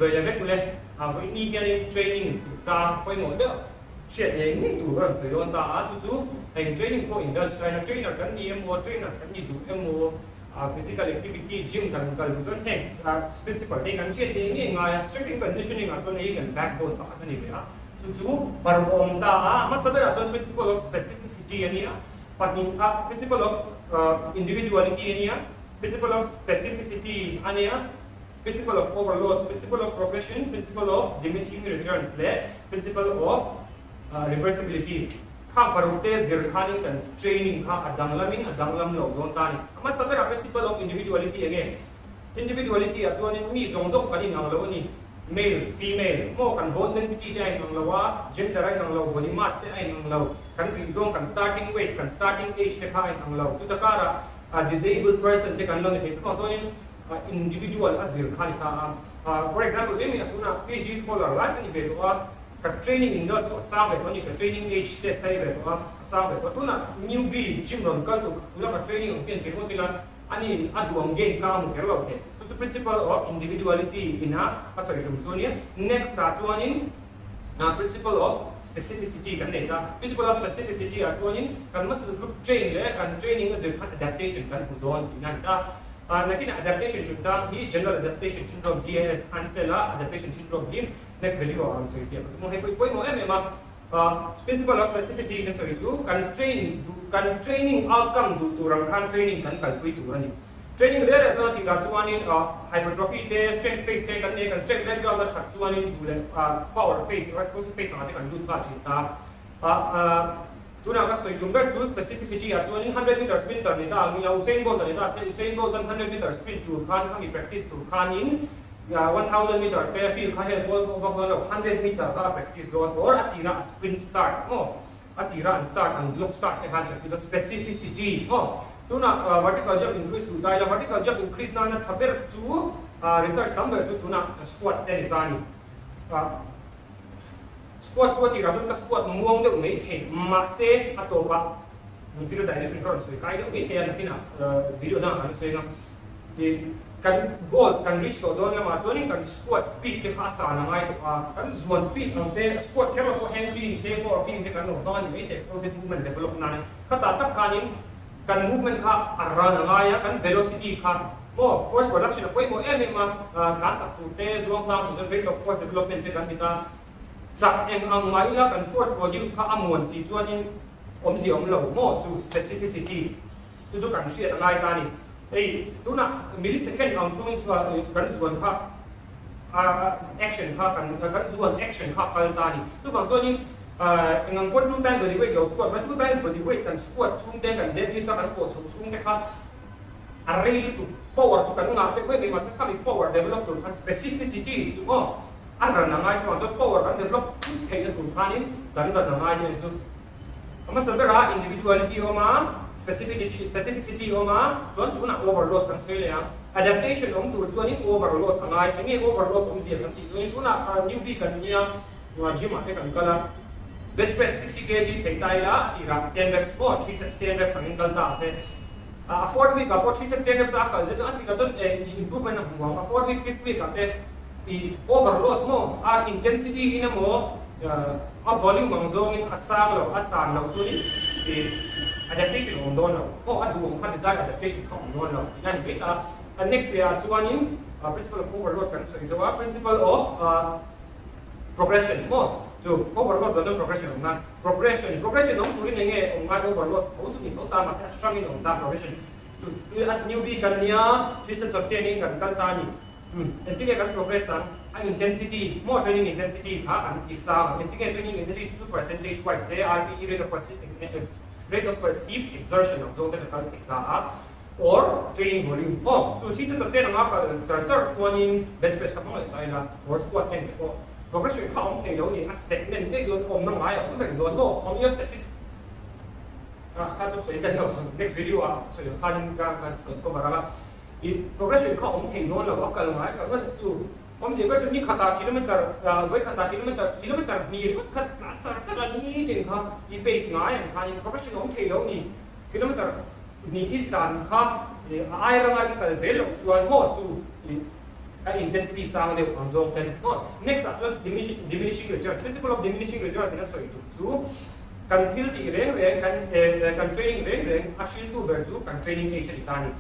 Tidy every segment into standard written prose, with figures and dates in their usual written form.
bây giờ biết lên với đi cái training chủ gia quay mỗi đỡ chuyện đấy nghĩ đủ rồi phải luôn ta chú hành training của industry là trainer cần đi em mua trainer cần đi đủ em mua physical activity gym cần cho next principle đây cần chuyện đấy nghĩ ngay strength conditioning ở chỗ này cần backbone ở chỗ này vậy chú baru om ta mas sabar atau principle of specificity ini principle of individuality ini principle of specificity ini principle of overload, principle of progression, principle of diminishing returns, principle of reversibility. Khang parute zirkhani kan training khang adanglam lo don tani. Ama sabar principle of individuality again. Individuality atuan mi zongzong kani nang lo ni male, female, mo kan bone density dai nang lo wa, gender ai nang lo, body mass dai nang lo, kan rizong kan starting weight, kan starting age te khai nang lo. Tu takara a disabled person te kan lo ni te so individual azir khani ka for example demi apuna PhD scholar right ni ve ka training in the sa ve ni ka training age te sai ve sa ve tuna newbie gym ron ka tu ka training ken ke mo tila ani aduam gain ka mo kerlo ke the principle of individuality in sorry tumsonia next that one in principle of specificity kan data principle of specificity atuanin kan mas group train le kan training azir adaptation kan udon inanta nakin adaptation junta hi general adaptation syndrome GAS Ansela adaptation syndrome hi next video ang so iti mo hay poi mo principle of specificity na so itu kan training outcome du turang kan training kan kalpui tu ani training there as well tiga chuanin hypertrophy te strength phase te kan ne kan strength leg down that chuanin du le power phase or explosive phase ate kan du ka chita tuna ka soi dumber chu specificity a chuan 100 meter sprint tar ni ta mi Usain Bolt ni ta Usain Bolt 100 meter sprint tu khan kami practice tu khan in 1000 meter te field kha hel ball ko 100 meter ka practice do or atira sprint start atira and start and block start e khan is a specificity tuna vertical jump increase tu dai la vertical jump increase na thaber chu research number chu tuna squat te ni ta ni squat chuati rajon ka squat muang de mei the ma se atopa ni video dimension ron so kai de mei the na kina video na an so nga kan goals kan reach to don ma choni kan squat speed te khasa na ngai kan zone speed ang te squat kema ko hand clean te ko clean te kan no don mei the explosive movement develop na khata tak kanin kan movement kha arra na ngai kan velocity kha force production poi mo ma kan sak tu te zong sang to rate of force development te kan kita chắc em ang mai la kan force produce kha amon si chuanin si lo mo chu specificity chu kan share ta ngai ta ni ei tuna millisecond ang chung so kan zuan kha action kha kan zuan action kha kal ta ni chu bang chuanin ngang kon two times body weight lo squat but two times body weight kan squat chung te kan deadlift kan ko chung te kha array tu power chu kan nga te ko ni ma sa kha power develop to kan specificity chu arra na ngai chu power kan develop thei na tur khanin kan da na ngai ni chu ama sabera individuality oma specificity oma don tuna overload kan sele ya adaptation om tur chuani overload angai nge overload om sia kan ti chuani tuna newbie kan nia gym ate kan kala bench press 60 kg pektai la ira 10 reps mo 3 sets 10 reps ang kal ta se 4th week apo 3 sets 10 reps akal je ati ka jon improvement na huwa 4th week 5th week ate overload mo intensity ina mo volume ang zong in asang lo chuni adaptation on don lo adu ang design adaptation on don lo yan beta next we are chuanin principle of overload kan so is a principle of progression mo so overload don progression na progression ang turin nge ang overload o chu ni to ta ma sa strong in on ta progression so at newbie kan nia 3 sets of training kan ta ni nanti kan progress ang intensity more training intensity kan exam nanti training intensity 2 percentage wise they are rate of perceived exertion of zone that kan ta or training volume so chi sa te na ka char training bench press ka mo tai na or squat ten ko progression ka ong thei lo ni aspect nen de yon om nang ai om ben don mo om yo stasis sa to so ita no next video so yo kan ko barala progression ka om thei don la wa kal mai ka chu om je ba chu ni khata kilometer với khata kilometer ni ri khat cha ni den kha I pace ngai an kha ni progression om thei lo ni kilometer ni I tan kha ai ra ngai kal zel lo chuan mo chu intensity sang đều ang zong ten next at diminishing returns principle of diminishing returns in a soi tu kan thil ti reng kan training reng actually tu ber chu kan training age ti tani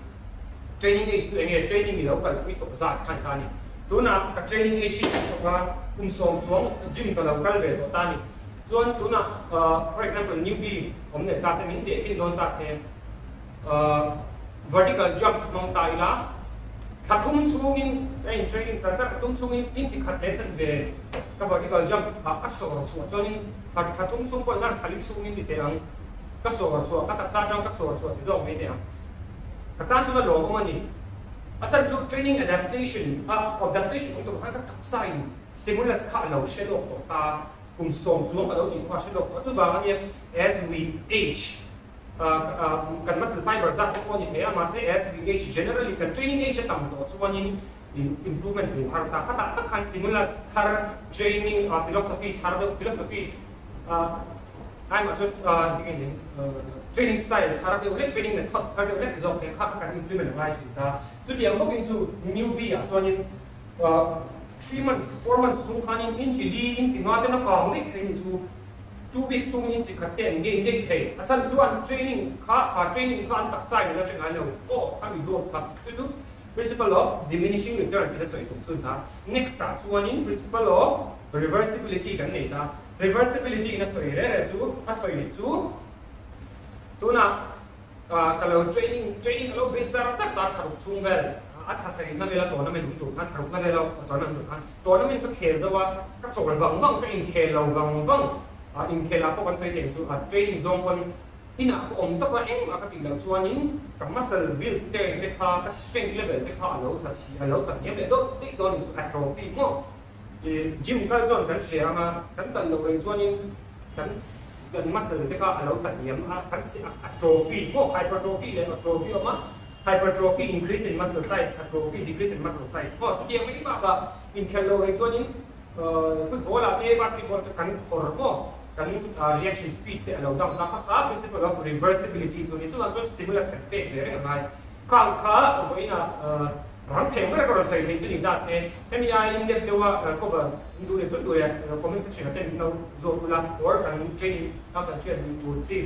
training age tu enge training ni lo kal pui to za kan tani tu na ka training age ti to ka som chuang gym ka lo kal ve to tani chuan tu na for example newbie omne ta se min de kin don ta se vertical jump mong ta ila khathum chungin training cha khathum chungin tin chi khat le chan ve ka vertical jump a so chu chuan khathum chung ko nan khali chungin ti te ang ka so chu ka ta sa jang ka so chu ti zo me te ang ka ta chu na lo ko mani asan chu training adaptation adaptation ko ka ta sai stimulus kha lo she lo ko ta kum som chuang ka lo ti kha she lo ko tu ba ni as we age kan muscle fiber za ko ni thea ma se as we age generally kan training age tam to chuan in improvement ni har ta ta kan stimulus har training philosophy har philosophy I'm a training style har de training method har de result ke kha kan implement right ta so they are looking to newbie chuan in 3 months 4 months so kan in li in tinga te na ka ni training chu 2 weeks so in chi khatte engage engage thei asan chuan training kha training kha an tak sai na chang alo kan bi do kha chu principle of diminishing returns la soi tum chun ta next ta chuan in principle of reversibility kan nei ta reversibility na soi re chu a soi ni chu tu na kalau training kalau be char chak ta tharuk chung vel a tha sai na vela tournament tu kan tharuk na vela tournament ka khel zawa ka chol wang ka in khel lo wang in khela ko kan sai te chu training zone kon ina ko om ta pa em ka ti lang chuan in ka muscle build te kha ka strength level te kha lo tha thi lo ta nyem le do ti do ni chu atrophy mo gym ka zone kan share ma kan tan lo kai chuan in kan muscle te kha lo ta nyem kan si atrophy mo hypertrophy le atrophy ma hypertrophy increase in muscle size atrophy decrease in muscle size mo chu ti mai ba ka in khelo kai chuan in football ate basketball kan khor mo kan reaction speed te alo dam na kha principle of reversibility chu ni chu an stimulus kan pe le mai kha oina ran theng ma ko sai ni chu ni da se mi ai in depth dewa ko ba ndu le chu do ya comment section aten no zo kula or kan training ka ta chen ni chi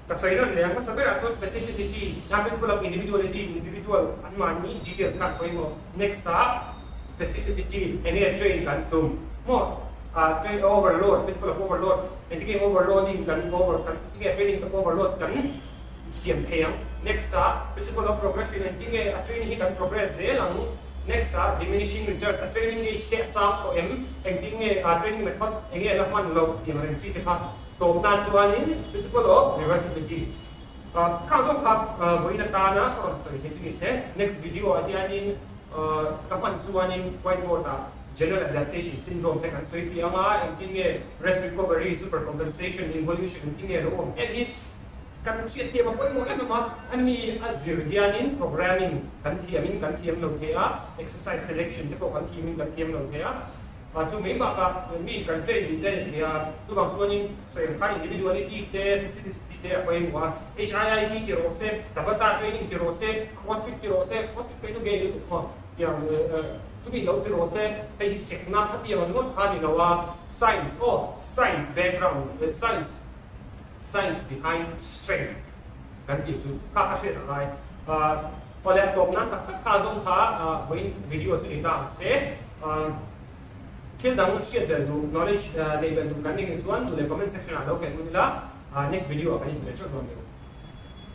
ka sai na le ma saber a specificity na principle of individual anmani details ka ko mo next specificity any train kan tum mo train overload principle of overload and the overloading kan training kan overload kan siam pheng next principle of progression and a training he can progress lang next diminishing returns a training age step sa ko and training method enge la man lo ti ren chi ta to na chuan in principle of reversibility ka zo kha boina ta na ko so he chi se next video in kapan chuan in whiteboard general adaptation syndrome te kan soi fi ama and rest recovery supercompensation involution ro and it kan chi te ma ko mo em ma ani azir dianin programming kan thiam lo ke exercise selection te ko kan thiam lo ke chu me ba ka mi kan train de ya tu bang chuan in so em kan individuality te specificity te ko em wa HIIT ki ro se tabata training ki ro se crossfit ki ro se crossfit pe tu ge ko yang chu bi lo ti ro se pe hi sek na kha pi ma ngot kha ni lo wa science background science behind strength kan ti chu kha kha se rai pa le top na tak kha zong kha video chu ni da se till dang share the knowledge level du kan ni chuan tu le comment section a lo ke mu la next video kan ni le chu